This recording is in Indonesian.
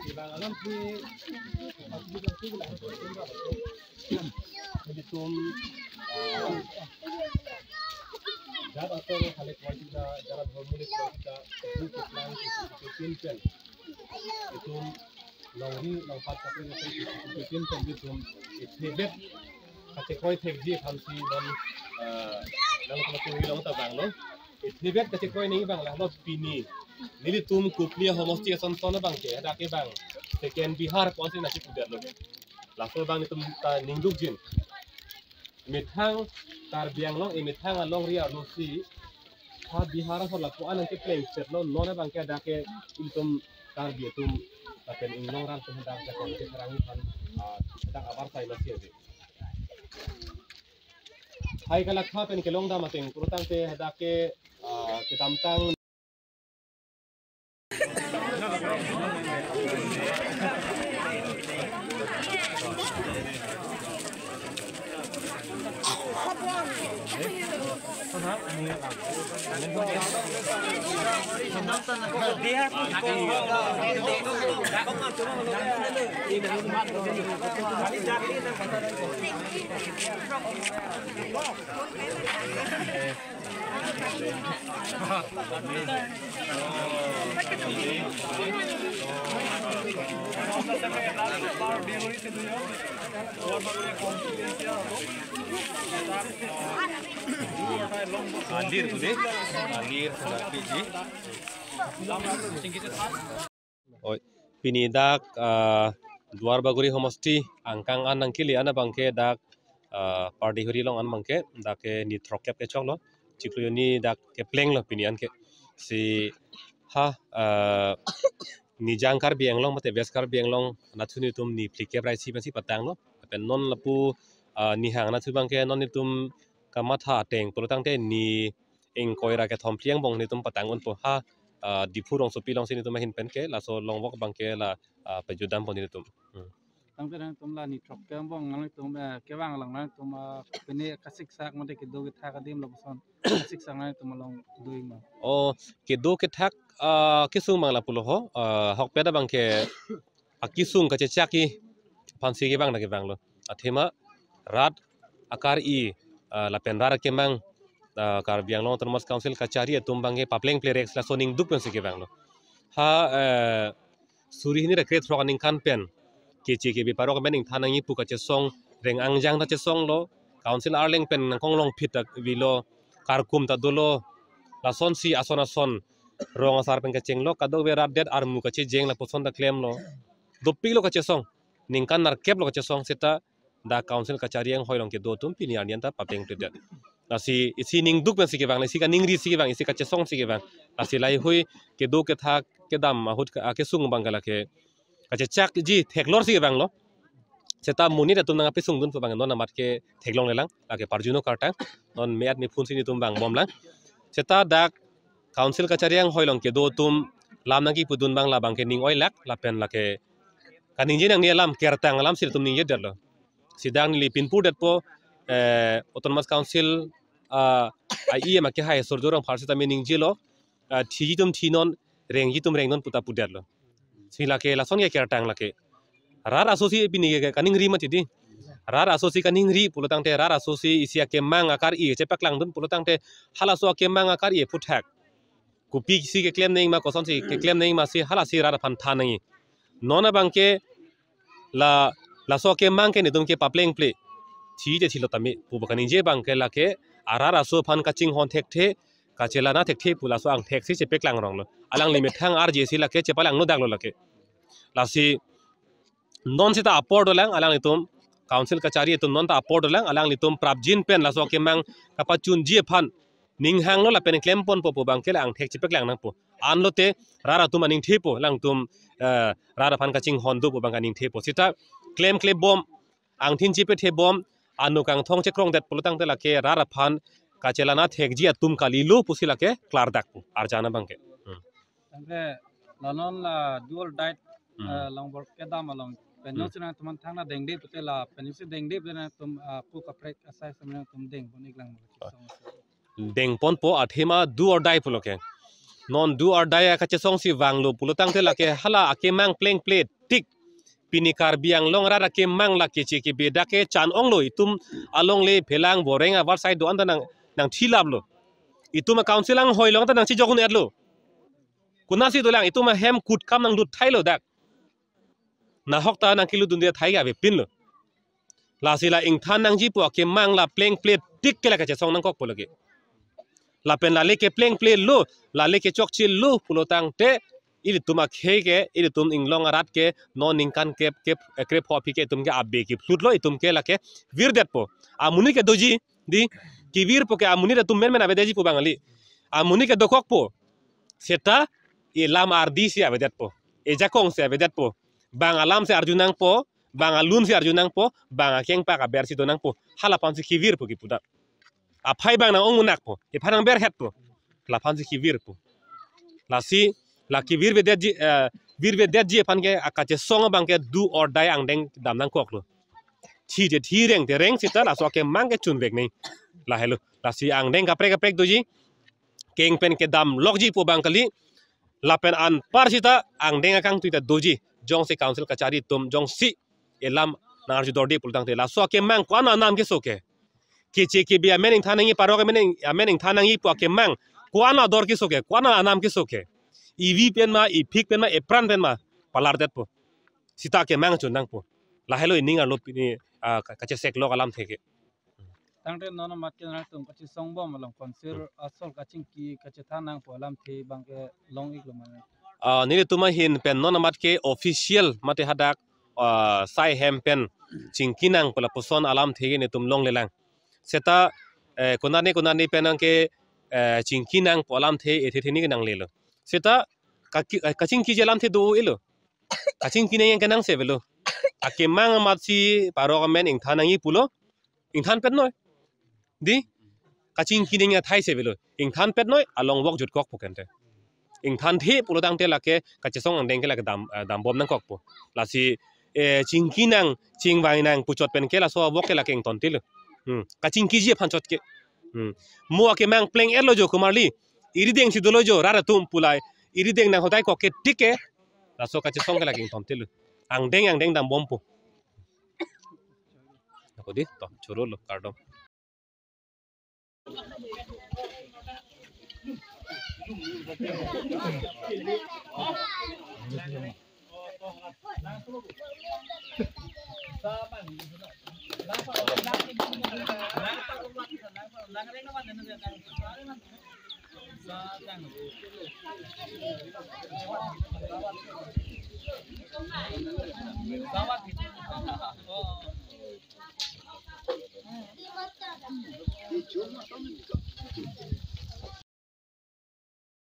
Ibang alam si tum jab atau halik wajibna jarak hormonik kita itu plan itu pinpen itu longri longpat kapri itu pinpen itu hebet kate koi thekji khamsi dan lalu kalau tu long ta bang lo hebet kate koi नहीं bang lah lo pini nili tum kuplia homosti son son bang ke ada ke bang second bihar kौन से nasi kudat lo langsung bang itu ningduk jin mithang tar biang long mithang along ria losi ha bihar so la ko anan ke play set lo non bang ke ada ke intum tar bi tum apen inglong ran tum dang ke ke serangi kan tak abar sai lo sia hai kala kha pen ke long da mateng purutang te ada ke tamtang alir tu deh alir piji oi pini dak duar baguri homosti angkang anang kili ana bangke dak party huri long an bangke dak ke ni trokep ke chong lo ciklu ni dak ke pleng lo pini an ke si ha ni jangkar biang long mate beskar biang long nathuni tum ni plike prai si pasi patang lo pen non lapu ni hang na thu bangke non ni tum kamatha teng pulutang te ni eng koira ke thom pliang bong ni tum patang on po ha dipu rong sopi long sini tum hin pen ke la so long wok bangke la pejudam pon ni tum tang te tum la ni trok ke bong nang tum ke wang lang nang tum pene kasik sak mate ke do ke tha ka dim lo son kasik sak nang tum long doing ma o ke do ke thak kisung mang la pulo ho hok peda bangke akisung ka che chaki pansi ke bang na ke bang lo athema rat akar I la penrara ke mang kar biang long termas council kachari tumbange papleng plerex la soning duk pen sike bang lo ha suri ni rekret roganing kan pen ke che ke bi parok mening thanangi pu ka che song reng angjang ta che song lo council arleng pen kong long phit wi lo kar kum ta dolo la son si asona son rong asar pen ka cheng lo ka do we rat det armu ka che jeng la poson da claim lo dopi lo ka che song ning kan nar kep lo ka che song seta da council kachari ang hoilong ke do tum pini anian ta papeng pledet nasi isi ning duk pen sike bang isi ka ning ri sike bang isi ka che song sike bang nasi lai hui ke do ke tha ke dam mahut ke sung bang kala ke ka che chak ji theklor sike bang lo seta muni da tum na pisung dun bang non amat ke theklong lelang la ke parjuno karta non meat ni phun sini tum bang bom lang seta dak council kachari ang hoilong ke do tum lam nagi pudun bang la bang ke ning oi lak la pen la ke kaning jinang ni lam kertang lam sil tum ning je derlo sidang ni pinpur det po autonomous council ai ma ke hai sordorong pharsi ta mening jilo thiji tum thinon rengi tum rengnon puta puderlo sila ke la son ke kertang la ke rar asosi pini ke kaning ri mati di rar asosi kaning ri pulotang te rar asosi isia ke mang akar I chepak lang dun pulotang te hala so ke mang akar I puthak kupi si ke claim nei ma koson si ke claim nei ma si hala si rar phan tha nei nona bangke la so ke mang ke ni dum ke papleng ple thi je thilo tami pu bakani je bang ke la ke arar aso phan kaching hon thek the kachela na thek the pula so ang thek si che peklang rong lo alang limit thang ar je si la ke che palang no dak lo la ke la si non sita aport lang alang itum council kachari itum non ta aport lang alang itum prabjin pen la so ke mang kapachun je phan ning hang lo la pen claim pon po bang ke ang thek che peklang nang po an lo te rara tum aning the po lang tum rara phan kaching hon do po bang aning the po sita claim bom ang thin chi pe the bom anu kang thong che krong det pulutang te la ke rara phan kachela na thek ji atum kali lu pusila ke klar dak pu arjana bangke tangke lanon la dual diet long bor ke dam long penyo sina tuman thang na dengde putela penyo se dengde bena tum pu ka prek asai samna tum deng bonik lang deng pon po athema du or dai puloke non do or die ka chesong si wanglo pulutang te lake hala ake mang playing play tik pinikar biang long rara ke mang la ke che ke beda ke chan ong lo itum along le phelang borenga war side do anda nang thilab lo itum council ang hoi long ta nang chi jokun edlo kunasi dolang itum hem kut kam nang du thailo dak na hokta nang kilu dunde thai ga be pin lo la sila ing than nang ji po ke mang la playing play tik ke la ka chesong nang kok pologe la pen la leke pleng play lo la leke chok chil lo pulotang te ili tuma khege ili tum inglong arat ke non ingkan ke krep ho pike tum ke abbe ki flut lo itum ke lake vir det po amuni ke doji di ki vir po ke amuni da tum men ave deji po bangali amuni ke dokok po seta e lam ardi si ave det po e jakong se ave det po bang alam se arjunang po bang alun se arjunang po bang akeng pa ka bersi donang po hala pansi ki vir po ki puda a phai bang na ong unak po e phanang ber het po la phansi ki vir po la si la ki vir be det ji phan ke akache song bang ke do or die ang deng dam nang kok lo thi je thi reng te reng sita la so ke mang ke chun vek nei la hello la si ang deng ka prek do ji keng pen ke dam lok ji po bang kali la pen an par sita ang deng akang tuita doji jong se council kachari tum jong si elam nar ju dorde pultang te la so ke mang kwana nam ke so ke che ke bia mening thanangi parok mening thanangi po ke mang kwana dor ki soke kwana anam ki soke EV pen ma i phik pen ma e pran pen ma palar det po sita ke mang chun nang po la hello ninga lo ni ka che sek lo alam theke tangte nono mat ke na tum kachi songbo malong konsir asol kaching ki kachi thanang po lam the bangke long ik lo mane ni tuma hin pen non mat ke official mate hadak sai hem pen chingkinang pala poson alam thege ne tum long lelang seta konani penang ke chingkinang polam the ethetheni nang lelo seta kaching ki jelam the do elo kaching kineng kenang se velo ake mang matsi parogamen ing thanangi pulo ing than pet noy di kaching kineng thai se velo ing than pet noy along wok jut kok pokente ing than the pulo dang te lake kachesong ang deng ke lake dam bom nang kok po la si chingkinang chingwai nang puchot pen ke la so wok ke lake ing ton til kaching ki je phanchot ke mo ake mang pleng elo jo kumarli irideng si dolo jo rara tum pulai irideng nang hodai ko ke tike la so kache song la king tom tilu ang deng dam bompo ko di to choro lo kardom